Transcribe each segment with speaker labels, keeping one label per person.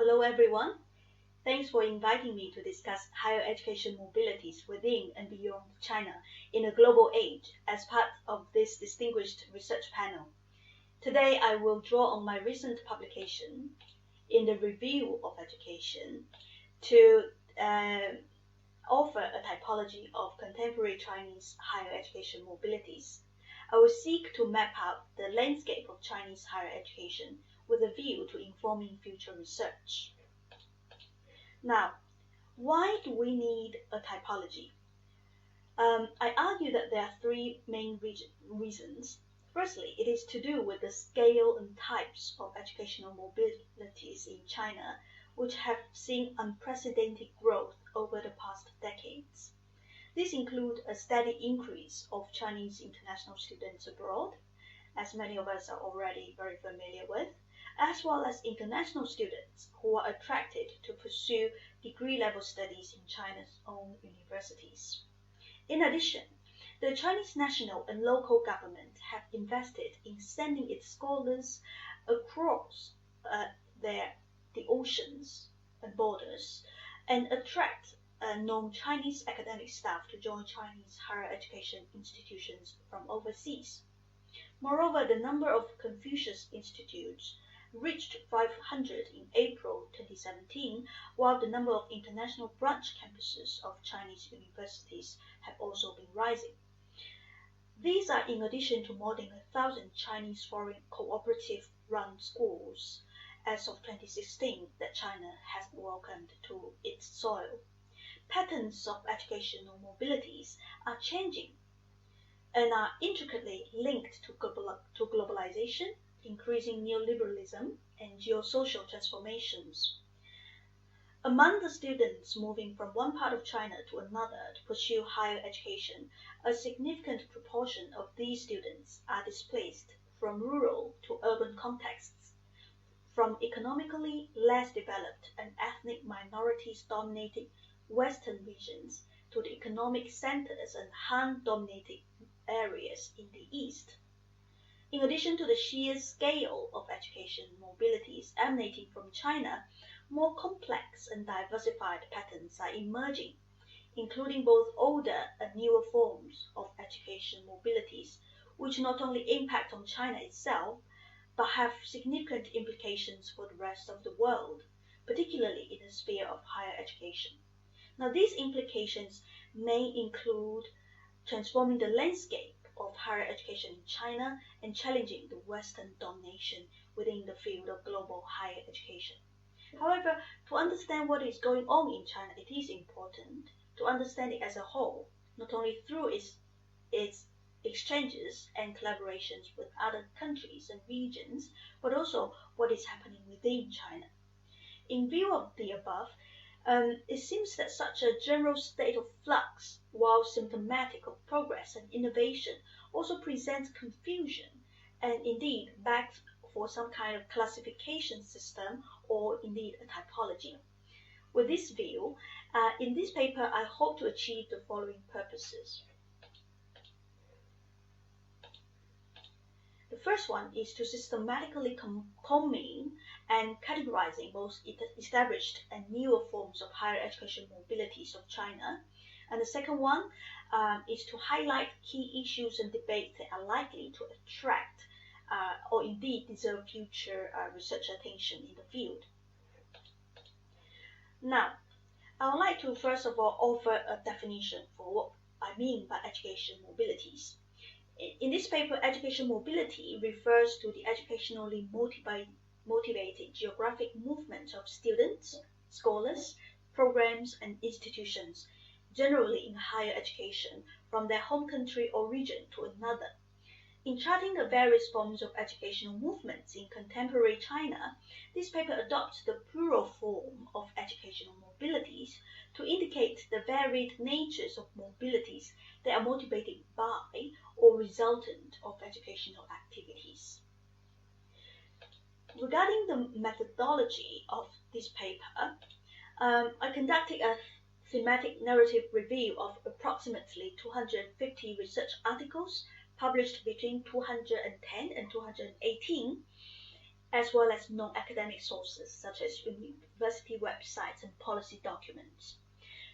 Speaker 1: Hello everyone. Thanks for inviting me to discuss higher education mobilities within and beyond China in a global age as part of this distinguished research panel. Today I will draw on my recent publication in the Review of Education to offer a typology of contemporary Chinese higher education mobilities. I will seek to map out the landscape of Chinese higher education with a view to informing future research. Now, why do we need a typology? I argue that there are three main reasons. Firstly, it is to do with the scale and types of educational mobilities in China, which have seen unprecedented growth over the past decades. These include a steady increase of Chinese international students abroad, as many of us are already very familiar with, as well as international students who are attracted to pursue degree-level studies in China's own universities. In addition, the Chinese national and local government have invested in sending its scholars across the oceans and borders and attract non-Chinese academic staff to join Chinese higher education institutions from overseas. Moreover, the number of Confucius institutes reached 500 in April 2017, while the number of international branch campuses of Chinese universities have also been rising. These are in addition to more than 1,000 Chinese foreign cooperative-run schools as of 2016 that China has welcomed to its soil. Patterns of educational mobilities are changing and are intricately linked to globalization, increasing neoliberalism, and geosocial transformations. Among the students moving from one part of China to another to pursue higher education, a significant proportion of these students are displaced from rural to urban contexts, from economically less developed and ethnic minorities-dominated Western regions to the economic centers and Han-dominated areas in the East. In addition to the sheer scale of education mobilities emanating from China, more complex and diversified patterns are emerging, including both older and newer forms of education mobilities, which not only impact on China itself, but have significant implications for the rest of the world, particularly in the sphere of higher education. Now, these implications may include transforming the landscape of higher education in China and challenging the Western domination within the field of global higher education. However, to understand what is going on in China, it is important to understand it as a whole, not only through its exchanges and collaborations with other countries and regions, but also what is happening within China. In view of the above, it seems that such a general state of flux, while symptomatic of progress and innovation, also presents confusion and indeed begs for some kind of classification system or indeed a typology. With this view, in this paper, I hope to achieve the following purposes. The first one is to systematically combine and categorizing both established and newer forms of higher education mobilities of China. And the second one is to highlight key issues and debates that are likely to attract or indeed deserve future research attention in the field. Now, I would like to first of all offer a definition for what I mean by education mobilities. In this paper, education mobility refers to the educationally motivated geographic movement of students, scholars, programs, and institutions, generally in higher education, from their home country or region to another. In charting the various forms of educational movements in contemporary China, this paper adopts the plural form of educational mobilities to indicate the varied natures of mobilities that are motivated by or resultant of educational activities. Regarding the methodology of this paper, I conducted a thematic narrative review of approximately 250 research articles published between 2010 and 2018 as well as non-academic sources such as university websites and policy documents.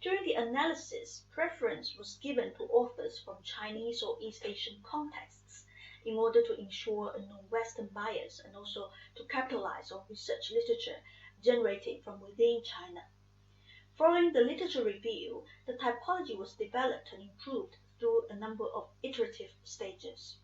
Speaker 1: During the analysis, preference was given to authors from Chinese or East Asian contexts in order to ensure a non-Western bias and also to capitalize on research literature generated from within China. Following the literature review, the typology was developed and improved through a number of iterative stages.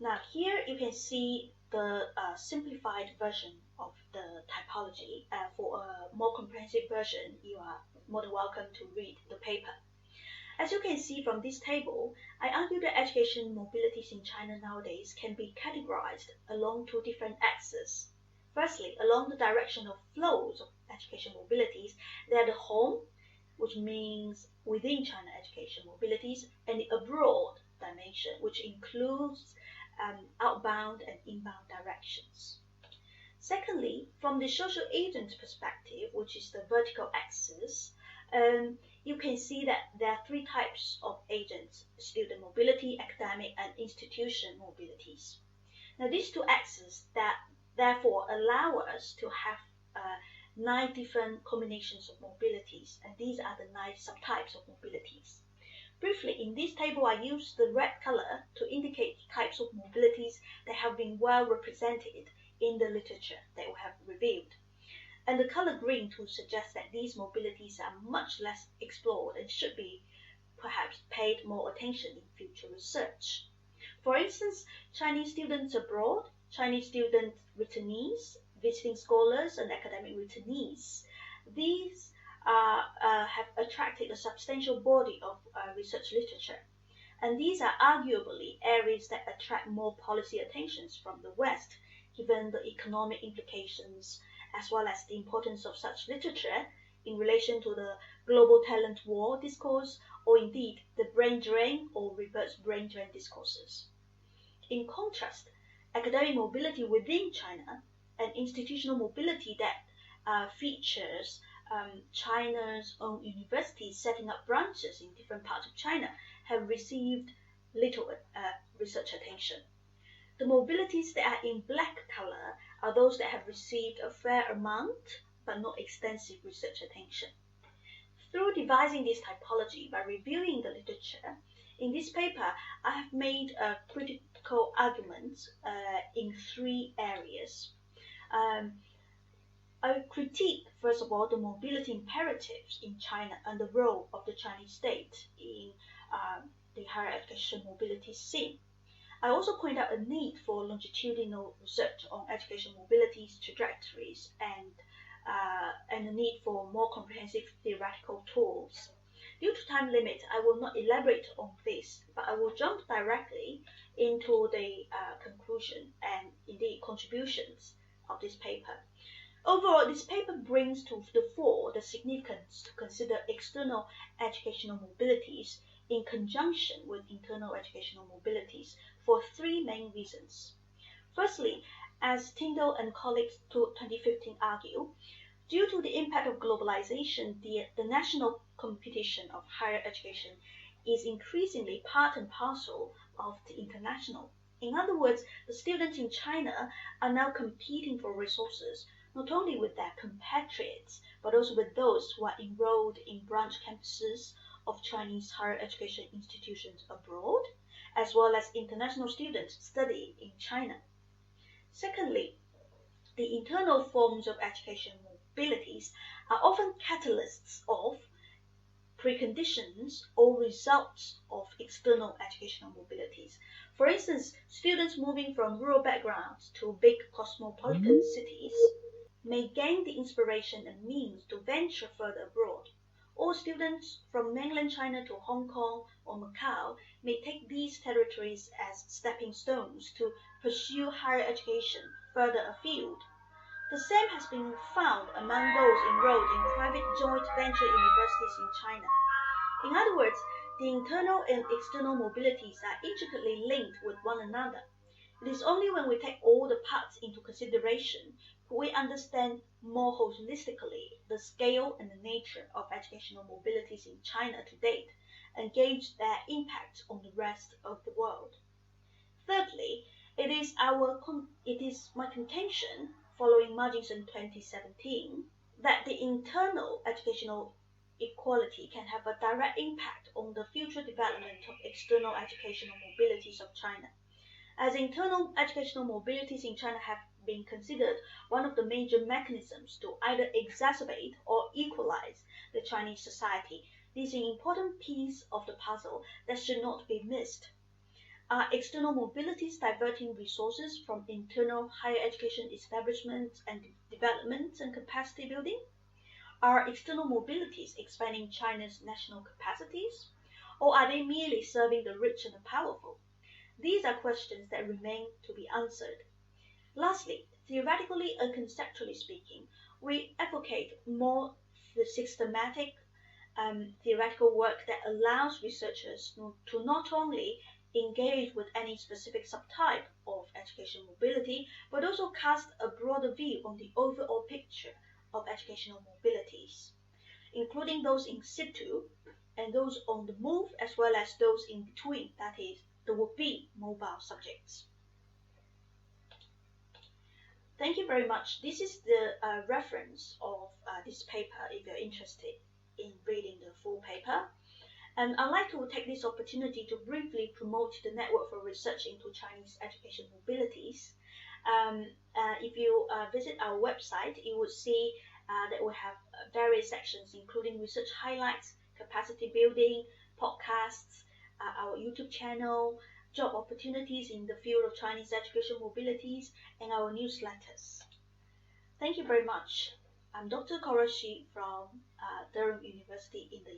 Speaker 1: Now here you can see the simplified version of the typology. For a more comprehensive version, you are more than welcome to read the paper. As you can see from this table, I argue that education mobilities in China nowadays can be categorized along two different axes. Firstly, along the direction of flows of education mobilities, there are the home, which means within China education mobilities, and the abroad dimension, which includes outbound and inbound directions. Secondly, from the social agent perspective, which is the vertical axis, you can see that there are three types of agents: student mobility, academic, and institution mobilities. Now, these two axes that therefore allow us to have 9 different combinations of mobilities, and these are the 9 subtypes of mobilities. Briefly, in this table, I use the red color to indicate types of mobilities that have been well represented in the literature that we have reviewed, and the color green to suggest that these mobilities are much less explored and should be perhaps paid more attention in future research. For instance, Chinese students abroad, Chinese student returnees, visiting scholars, and academic returnees. These have attracted a substantial body of research literature, and these are arguably areas that attract more policy attentions from the West, given the economic implications as well as the importance of such literature in relation to the global talent war discourse, or indeed the brain drain or reverse brain drain discourses. In contrast, academic mobility within China and institutional mobility that features China's own universities setting up branches in different parts of China have received little research attention. The mobilities that are in black color are those that have received a fair amount but not extensive research attention. Through devising this typology by reviewing the literature, in this paper I have made critical arguments in 3 areas. I will critique, first of all, the mobility imperatives in China and the role of the Chinese state in the higher education mobility scene. I also point out a need for longitudinal research on education mobility's trajectories and a need for more comprehensive theoretical tools. Due to time limit, I will not elaborate on this, but I will jump directly into the conclusion and indeed contributions of this paper. Overall, this paper brings to the fore the significance to consider external educational mobilities in conjunction with internal educational mobilities for 3 main reasons. Firstly, as Tyndall and colleagues to 2015 argue, due to the impact of globalization, the national competition of higher education is increasingly part and parcel of the international. In other words, the students in China are now competing for resources not only with their compatriots, but also with those who are enrolled in branch campuses of Chinese higher education institutions abroad, as well as international students studying in China. Secondly, the internal forms of education mobilities are often catalysts of, preconditions, or results of external educational mobilities. For instance, students moving from rural backgrounds to big cosmopolitan cities may gain the inspiration and means to venture further abroad, or students from mainland China to Hong Kong or Macau may take these territories as stepping stones to pursue higher education further afield. The same has been found among those enrolled in private joint venture universities in China. In other words, the internal and external mobilities are intricately linked with one another. It is only when we take all the parts into consideration can we understand more holistically the scale and the nature of educational mobilities in China to date and gauge their impact on the rest of the world. Thirdly, It is my contention, following margins in 2017, that the internal educational equality can have a direct impact on the future development of external educational mobilities of China. As internal educational mobilities in China have been considered one of the major mechanisms to either exacerbate or equalize the Chinese society, this is an important piece of the puzzle that should not be missed. Are external mobilities diverting resources from internal higher education establishments and development and capacity building? Are external mobilities expanding China's national capacities? Or are they merely serving the rich and the powerful? These are questions that remain to be answered. Lastly, theoretically and conceptually speaking, we advocate more the systematic theoretical work that allows researchers to not only engage with any specific subtype of educational mobility, but also cast a broader view on the overall picture of educational mobilities, including those in situ and those on the move, as well as those in between, that is, the would-be mobile subjects. Thank you very much. This is the reference of this paper if you're interested in reading the full paper. And I'd like to take this opportunity to briefly promote the Network for Research into Chinese Education Mobilities. If you visit our website, you would see that we have various sections, including research highlights, capacity building, podcasts, our YouTube channel, job opportunities in the field of Chinese education mobilities, and our newsletters. Thank you very much. I'm Dr. Cora Xu from Durham University in the